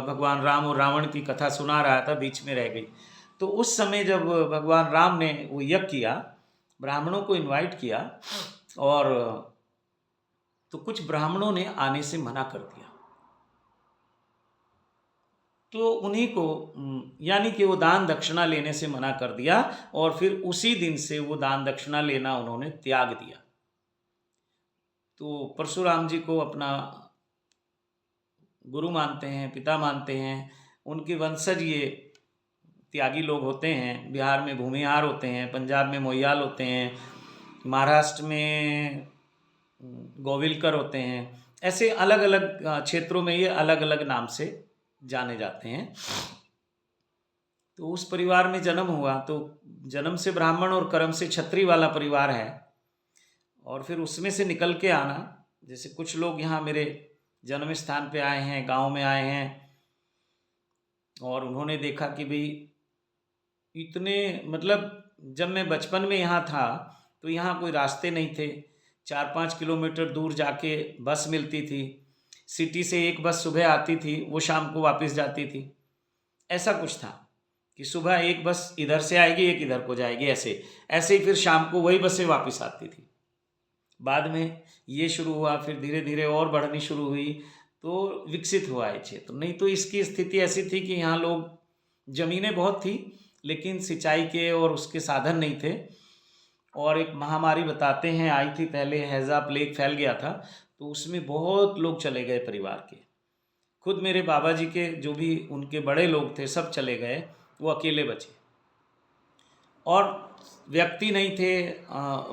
भगवान राम और रावण की कथा सुना रहा था, बीच में रह गई। तो उस समय जब भगवान राम ने वो यज्ञ किया, ब्राह्मणों को इनवाइट किया, और तो कुछ ब्राह्मणों ने आने से मना कर दिया। तो उन्हीं को यानी कि वो दान दक्षिणा लेने से मना कर दिया और फिर उसी दिन से वो दान दक्षिणा लेना उन्होंने त्याग दिया। तो परशुराम जी को अपना गुरु मानते हैं, पिता मानते हैं, उनके वंशज ये त्यागी लोग होते हैं। बिहार में भूमिहार होते हैं, पंजाब में मोहियाल होते हैं, महाराष्ट्र में गोविलकर होते हैं। ऐसे अलग अलग क्षेत्रों में ये अलग अलग नाम से जाने जाते हैं। तो उस परिवार में जन्म हुआ, तो जन्म से ब्राह्मण और कर्म से क्षत्रिय वाला परिवार है। और फिर उसमें से निकल के आना, जैसे कुछ लोग यहाँ मेरे जन्म स्थान पे आए हैं, गांव में आए हैं, और उन्होंने देखा कि भाई इतने, मतलब जब मैं बचपन में यहाँ था तो यहाँ कोई रास्ते नहीं थे, 4-5 किलोमीटर दूर जाके बस मिलती थी, सिटी से एक बस सुबह आती थी, वो शाम को वापस जाती थी। ऐसा कुछ था कि सुबह एक बस इधर से आएगी, एक इधर को जाएगी, ऐसे ऐसे ही फिर शाम को वही बसें वापस आती थी। बाद में ये शुरू हुआ, फिर धीरे धीरे और बढ़नी शुरू हुई, तो विकसित हुआ ये क्षेत्र। नहीं तो इसकी स्थिति ऐसी थी कि यहाँ लोग, ज़मीनें बहुत थी लेकिन सिंचाई के और उसके साधन नहीं थे। और एक महामारी बताते हैं आई थी पहले, हैज़ा प्लेग फैल गया था, तो उसमें बहुत लोग चले गए परिवार के। खुद मेरे बाबा जी के जो भी उनके बड़े लोग थे सब चले गए, वो अकेले बचे। और व्यक्ति नहीं थे,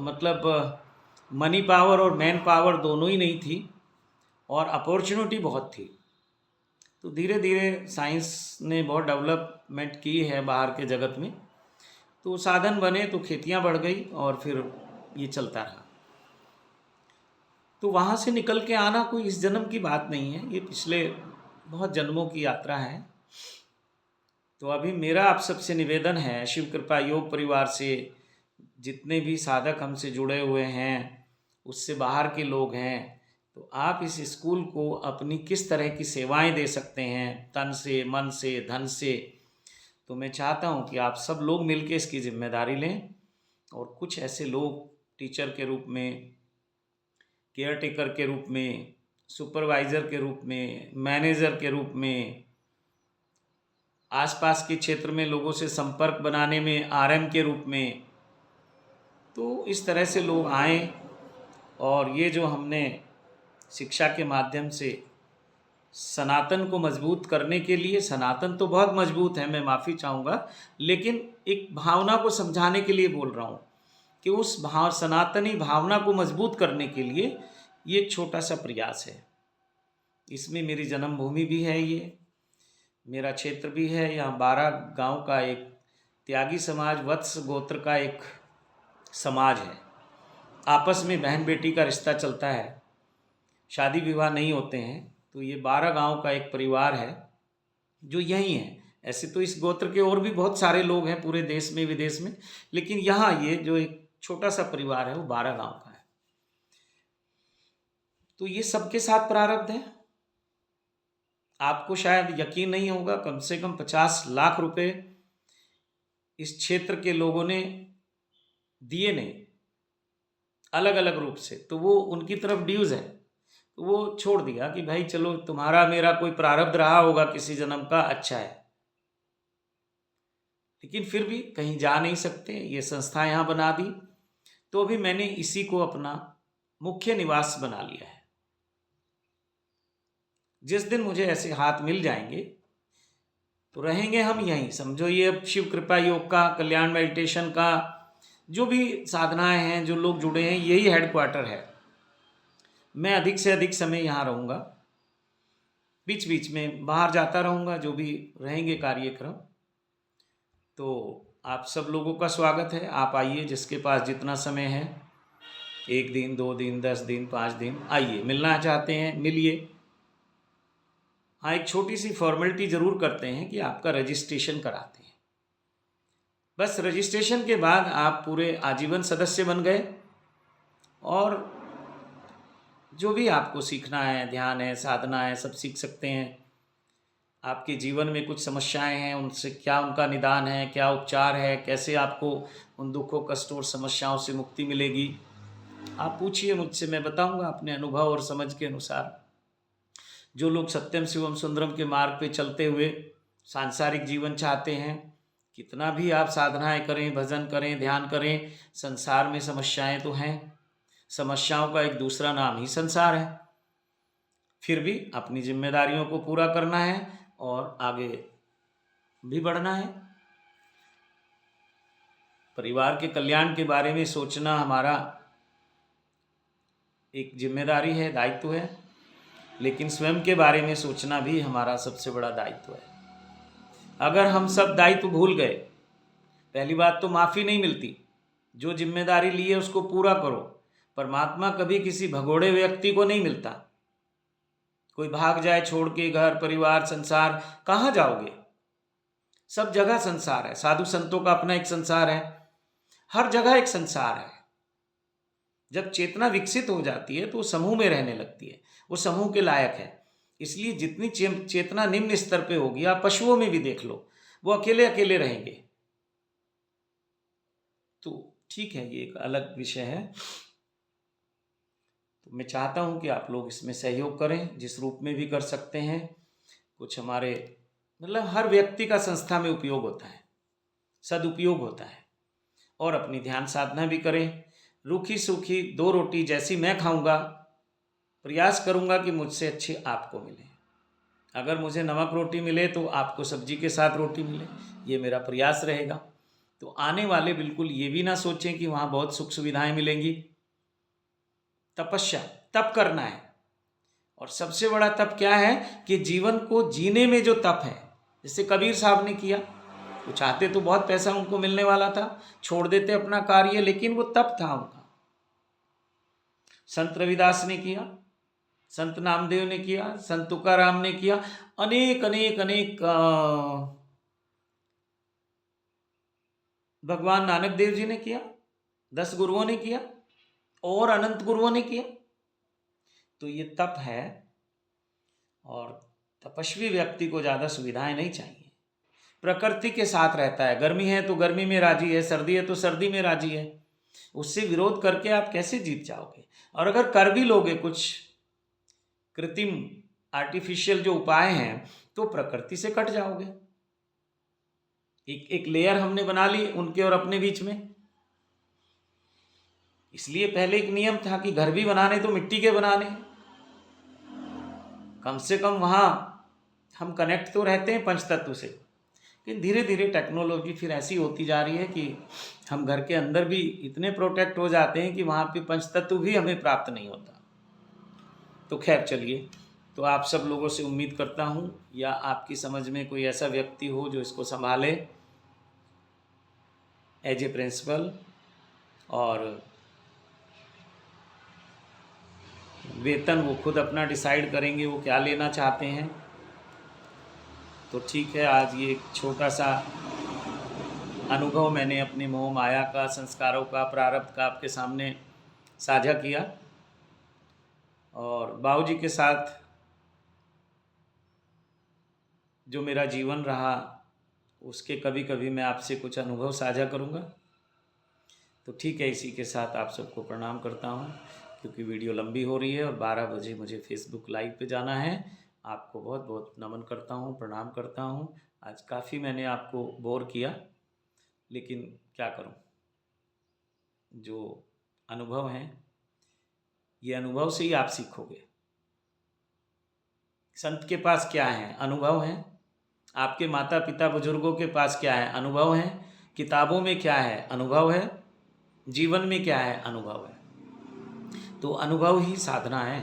मतलब मनी पावर और मैन पावर दोनों ही नहीं थी, और अपॉर्चुनिटी बहुत थी। तो धीरे धीरे साइंस ने बहुत डेवलपमेंट की है बाहर के जगत में, तो साधन बने तो खेतियां बढ़ गई और फिर ये चलता रहा। तो वहाँ से निकल के आना कोई इस जन्म की बात नहीं है, ये पिछले बहुत जन्मों की यात्रा है। तो अभी मेरा आप सबसे निवेदन है, शिव कृपा योग परिवार से जितने भी साधक हमसे जुड़े हुए हैं, उससे बाहर के लोग हैं, तो आप इस स्कूल को अपनी किस तरह की सेवाएं दे सकते हैं, तन से, मन से, धन से, तो मैं चाहता हूं कि आप सब लोग मिलकर इसकी जिम्मेदारी लें। और कुछ ऐसे लोग टीचर के रूप में, केयर टेकर के रूप में, सुपरवाइज़र के रूप में, मैनेजर के रूप में, आसपास के क्षेत्र में लोगों से संपर्क बनाने में आरएम के रूप में, तो इस तरह से लोग आएँ। और ये जो हमने शिक्षा के माध्यम से सनातन को मजबूत करने के लिए, सनातन तो बहुत मजबूत है, मैं माफ़ी चाहूँगा, लेकिन एक भावना को समझाने के लिए बोल रहा हूँ कि उस सनातनी भावना को मजबूत करने के लिए ये एक छोटा सा प्रयास है। इसमें मेरी जन्मभूमि भी है, ये मेरा क्षेत्र भी है। यहाँ 12 गांव का एक त्यागी समाज, वत्स गोत्र का एक समाज है। आपस में बहन बेटी का रिश्ता चलता है, शादी विवाह नहीं होते हैं। तो ये 12 गांव का एक परिवार है जो यहीं है। ऐसे तो इस गोत्र के और भी बहुत सारे लोग हैं पूरे देश में विदेश में, लेकिन यहाँ ये जो एक छोटा सा परिवार है वो 12 गांव का है। तो ये सबके साथ प्रारब्ध है। आपको शायद यकीन नहीं होगा, कम से कम 50 लाख रुपए इस क्षेत्र के लोगों ने दिए नहीं, अलग अलग रूप से। तो वो उनकी तरफ ड्यूज है, तो वो छोड़ दिया कि भाई चलो तुम्हारा मेरा कोई प्रारब्ध रहा होगा किसी जन्म का, अच्छा है। लेकिन फिर भी कहीं जा नहीं सकते, ये संस्था यहाँ बना दी, तो अभी मैंने इसी को अपना मुख्य निवास बना लिया है। जिस दिन मुझे ऐसे हाथ मिल जाएंगे तो रहेंगे हम यहीं। समझो ये अब शिव कृपा योग का, कल्याण मेडिटेशन का, जो भी साधनाएं हैं, जो लोग जुड़े हैं, यही हेडक्वार्टर है। मैं अधिक से अधिक समय यहाँ रहूँगा, बीच बीच में बाहर जाता रहूँगा, जो भी रहेंगे कार्यक्रम। तो आप सब लोगों का स्वागत है, आप आइए, जिसके पास जितना समय है, 1 दिन, 2 दिन, 10 दिन, 5 दिन, आइए। मिलना चाहते हैं मिलिए। हाँ, एक छोटी सी फॉर्मेलिटी ज़रूर करते हैं कि आपका रजिस्ट्रेशन कराते हैं। बस रजिस्ट्रेशन के बाद आप पूरे आजीवन सदस्य बन गए, और जो भी आपको सीखना है, ध्यान है, साधना है, सब सीख सकते हैं। आपके जीवन में कुछ समस्याएं हैं, उनसे क्या उनका निदान है, क्या उपचार है, कैसे आपको उन दुखों, कष्टों और समस्याओं से मुक्ति मिलेगी, आप पूछिए मुझसे, मैं बताऊंगा अपने अनुभव और समझ के अनुसार। जो लोग सत्यम शिवम सुंदरम के मार्ग पे चलते हुए सांसारिक जीवन चाहते हैं, कितना भी आप साधनाएं करें, भजन करें, ध्यान करें, संसार में समस्याएं तो हैं। समस्याओं का एक दूसरा नाम ही संसार है। फिर भी अपनी जिम्मेदारियों को पूरा करना है और आगे भी बढ़ना है। परिवार के कल्याण के बारे में सोचना हमारा एक जिम्मेदारी है, दायित्व है, लेकिन स्वयं के बारे में सोचना भी हमारा सबसे बड़ा दायित्व है। अगर हम सब दायित्व भूल गए, पहली बात तो माफ़ी नहीं मिलती, जो जिम्मेदारी ली है उसको पूरा करो। परमात्मा कभी किसी भगोड़े व्यक्ति को नहीं मिलता। कोई भाग जाए छोड़ के घर परिवार संसार, कहाँ जाओगे? सब जगह संसार है। साधु संतों का अपना एक संसार है, हर जगह एक संसार है। जब चेतना विकसित हो जाती है तो वो समूह में रहने लगती है, वो समूह के लायक है। इसलिए जितनी चेतना निम्न स्तर पे होगी, आप पशुओं में भी देख लो, वो अकेले अकेले रहेंगे। तो ठीक है, ये एक अलग विषय है। तो मैं चाहता हूँ कि आप लोग इसमें सहयोग करें, जिस रूप में भी कर सकते हैं। कुछ हमारे मतलब हर व्यक्ति का संस्था में उपयोग होता है, सदुपयोग होता है। और अपनी ध्यान साधना भी करें। रूखी सूखी 2 रोटी जैसी मैं खाऊंगा, प्रयास करूंगा कि मुझसे अच्छी आपको मिले। अगर मुझे नमक रोटी मिले तो आपको सब्जी के साथ रोटी मिले, ये मेरा प्रयास रहेगा। तो आने वाले बिल्कुल ये भी ना सोचें कि वहाँ बहुत सुख सुविधाएं मिलेंगी। तपस्या, तप करना है। और सबसे बड़ा तप क्या है कि जीवन को जीने में जो तप है, जैसे कबीर साहब ने किया। वो चाहते तो बहुत पैसा उनको मिलने वाला था, छोड़ देते अपना कार्य, लेकिन वो तप था उनका। संत रविदास ने किया, संत नामदेव ने किया, संत तुकाराम ने किया, अनेक अनेक अनेक भगवान नानक देव जी ने किया, 10 गुरुओं ने किया और अनंत गुरुओं ने किया। तो ये तप है। और तपस्वी व्यक्ति को ज़्यादा सुविधाएं नहीं चाहिए, प्रकृति के साथ रहता है। गर्मी है तो गर्मी में राजी है, सर्दी है तो सर्दी में राजी है। उससे विरोध करके आप कैसे जीत जाओगे? और अगर कर भी लोगे कुछ कृत्रिम आर्टिफिशियल जो उपाय हैं, तो प्रकृति से कट जाओगे। एक लेयर हमने बना ली उनके और अपने बीच में। इसलिए पहले एक नियम था कि घर भी बनाने तो मिट्टी के बनाने, कम से कम वहाँ हम कनेक्ट तो रहते हैं पंचतत्व से। लेकिन धीरे धीरे टेक्नोलॉजी फिर ऐसी होती जा रही है कि हम घर के अंदर भी इतने प्रोटेक्ट हो जाते हैं कि वहाँ पे पंचतत्व भी हमें प्राप्त नहीं होता। तो खैर चलिए, तो आप सब लोगों से उम्मीद करता हूँ, या आपकी समझ में कोई ऐसा व्यक्ति हो जो इसको संभाले एज ए प्रिंसिपल, और वेतन वो खुद अपना डिसाइड करेंगे वो क्या लेना चाहते हैं। तो ठीक है, आज ये एक छोटा सा अनुभव मैंने अपने मोह माया का, संस्कारों का, प्रारब्ध का आपके सामने साझा किया। और बाबूजी के साथ जो मेरा जीवन रहा, उसके कभी कभी मैं आपसे कुछ अनुभव साझा करूँगा। तो ठीक है, इसी के साथ आप सबको प्रणाम करता हूँ, क्योंकि वीडियो लंबी हो रही है और 12 बजे मुझे फेसबुक लाइव पे जाना है। आपको बहुत बहुत नमन करता हूँ, प्रणाम करता हूँ। आज काफ़ी मैंने आपको बोर किया, लेकिन क्या करूँ, जो अनुभव हैं ये अनुभव से ही आप सीखोगे। संत के पास क्या है? अनुभव है। आपके माता पिता बुजुर्गों के पास क्या है? अनुभव है। किताबों में क्या है? अनुभव है। जीवन में क्या है? अनुभव है। तो अनुभव ही साधना है,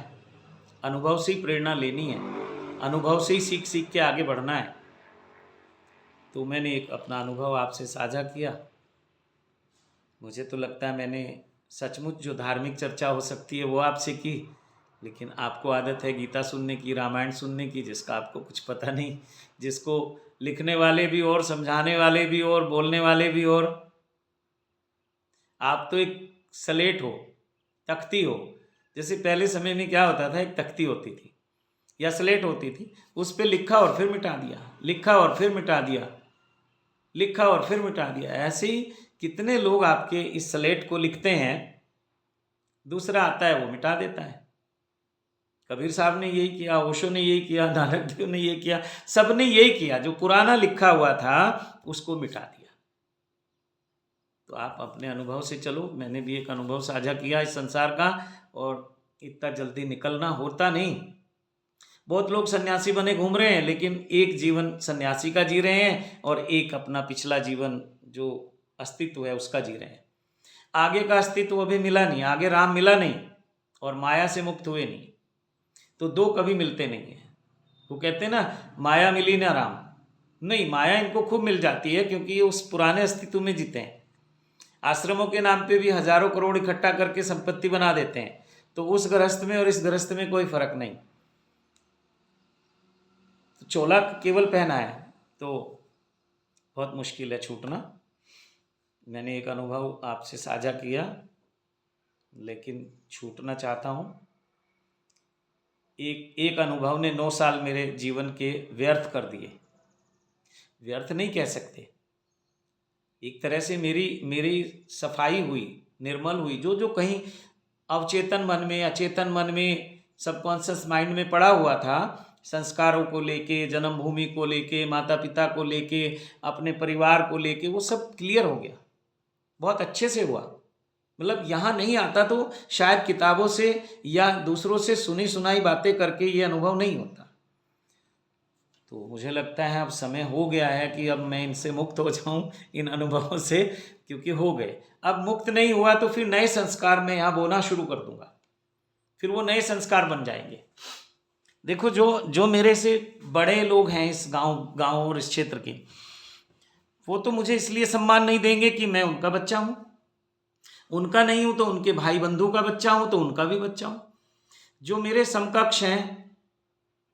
अनुभव से ही प्रेरणा लेनी है, अनुभव से ही सीख सीख के आगे बढ़ना है। तो मैंने एक अपना अनुभव आपसे साझा किया। मुझे तो लगता है मैंने सचमुच जो धार्मिक चर्चा हो सकती है वो आपसे की, लेकिन आपको आदत है गीता सुनने की, रामायण सुनने की, जिसका आपको कुछ पता नहीं, जिसको लिखने वाले भी और, समझाने वाले भी और, बोलने वाले भी और। आप तो एक स्लेट हो, तख्ती हो। जैसे पहले समय में क्या होता था, एक तख्ती होती थी या स्लेट होती थी, उस पर लिखा और फिर मिटा दिया, लिखा और फिर मिटा दिया, लिखा और फिर मिटा दिया। ऐसे ही कितने लोग आपके इस स्लेट को लिखते हैं, दूसरा आता है वो मिटा देता है। कबीर साहब ने यही किया, ओशो ने यही किया, नानक देव ने यही किया, सब ने यही किया। जो पुराना लिखा हुआ था उसको मिटा दिया। तो आप अपने अनुभव से चलो। मैंने भी एक अनुभव साझा किया इस संसार का, और इतना जल्दी निकलना होता नहीं। बहुत लोग सन्यासी बने घूम रहे हैं, लेकिन एक जीवन सन्यासी का जी रहे हैं और एक अपना पिछला जीवन जो अस्तित्व है उसका जी रहे हैं। आगे का अस्तित्व अभी मिला नहीं, आगे राम मिला नहीं और माया से मुक्त हुए नहीं। तो दो कभी मिलते नहीं हैं। वो कहते हैं ना, माया मिली ना राम। नहीं, माया इनको खूब मिल जाती है क्योंकि ये उस पुराने अस्तित्व में जीते हैं। आश्रमों के नाम पे भी हजारों करोड़ इकट्ठा करके संपत्ति बना देते हैं, तो उस गृहस्थ में और इस गृहस्थ में कोई फर्क नहीं। तो चोला केवल पहना है तो बहुत मुश्किल है छूटना। मैंने एक अनुभव आपसे साझा किया, लेकिन छूटना चाहता हूँ। एक अनुभव ने 9 साल मेरे जीवन के व्यर्थ कर दिए। व्यर्थ नहीं कह सकते, एक तरह से मेरी सफाई हुई, निर्मल हुई। जो जो कहीं अवचेतन मन में, अचेतन मन में, सबकॉन्शियस माइंड में पड़ा हुआ था, संस्कारों को लेके, जन्मभूमि को लेके, माता पिता को लेके, अपने परिवार को लेके, वो सब क्लियर हो गया, बहुत अच्छे से हुआ। मतलब यहाँ नहीं आता तो शायद किताबों से या दूसरों से सुनी सुनाई बातें करके ये अनुभव नहीं होता। तो मुझे लगता है अब समय हो गया है कि अब मैं इनसे मुक्त हो जाऊं, इन अनुभवों से, क्योंकि हो गए। अब मुक्त नहीं हुआ तो फिर नए संस्कार मैं यहाँ बोना शुरू कर दूंगा, फिर वो नए संस्कार बन जाएंगे। देखो, जो जो मेरे से बड़े लोग हैं इस गांव और इस क्षेत्र के, वो तो मुझे इसलिए सम्मान नहीं देंगे कि मैं उनका बच्चा हूँ। उनका नहीं हूँ तो उनके भाई बंधु का बच्चा हूँ, तो उनका भी बच्चा हूँ। जो मेरे समकक्ष हैं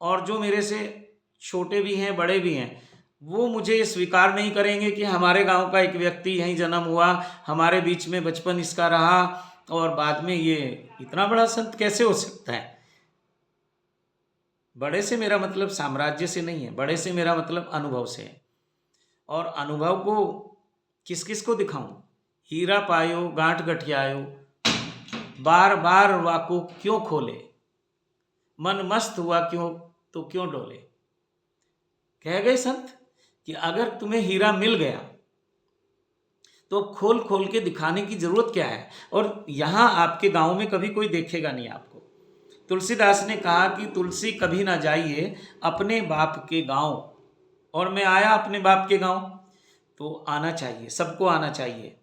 और जो मेरे से छोटे भी हैं, बड़े भी हैं, वो मुझे स्वीकार नहीं करेंगे कि हमारे गांव का एक व्यक्ति यहीं जन्म हुआ, हमारे बीच में बचपन इसका रहा और बाद में ये इतना बड़ा संत कैसे हो सकता है। बड़े से मेरा मतलब साम्राज्य से नहीं है, बड़े से मेरा मतलब अनुभव से है। और अनुभव को किस किस को दिखाऊं? हीरा पायो गांठ गठियायो, बार बार वाको क्यों खोले, मन मस्त हुआ क्यों तो क्यों डोले। कह गए संत कि अगर तुम्हें हीरा मिल गया तो खोल खोल के दिखाने की जरूरत क्या है। और यहाँ आपके गांव में कभी कोई देखेगा नहीं आपको। तुलसीदास ने कहा कि तुलसी कभी ना जाइए अपने बाप के गांव, और मैं आया अपने बाप के गांव। तो आना चाहिए, सबको आना चाहिए।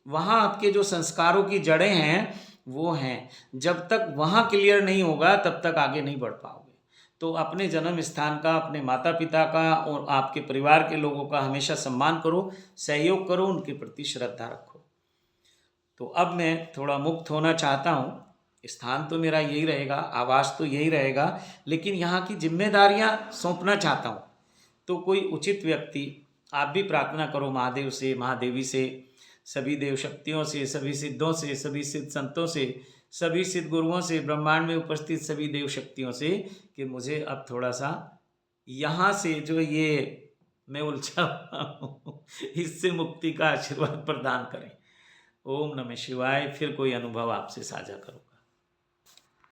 वहाँ आपके जो संस्कारों की जड़ें हैं वो हैं, जब तक वहाँ क्लियर नहीं होगा तब तक आगे नहीं बढ़ पाओगे। तो अपने जन्म स्थान का, अपने माता पिता का और आपके परिवार के लोगों का हमेशा सम्मान करो, सहयोग करो, उनके प्रति श्रद्धा रखो। तो अब मैं थोड़ा मुक्त होना चाहता हूँ। स्थान तो मेरा यही रहेगा, आवास तो यही रहेगा, लेकिन यहाँ की जिम्मेदारियाँ सौंपना चाहता हूँ। तो कोई उचित व्यक्ति, आप भी प्रार्थना करो महादेव से, महादेवी से, सभी देव शक्तियों से, सभी सिद्धों से, सभी सिद्ध संतों से, सभी सिद्ध गुरुओं से, ब्रह्मांड में उपस्थित सभी देव शक्तियों से, कि मुझे अब थोड़ा सा यहाँ से जो ये मैं उलझा हुआ हूँ इससे मुक्ति का आशीर्वाद प्रदान करें। ओम नमः शिवाय। फिर कोई अनुभव आपसे साझा करूँगा।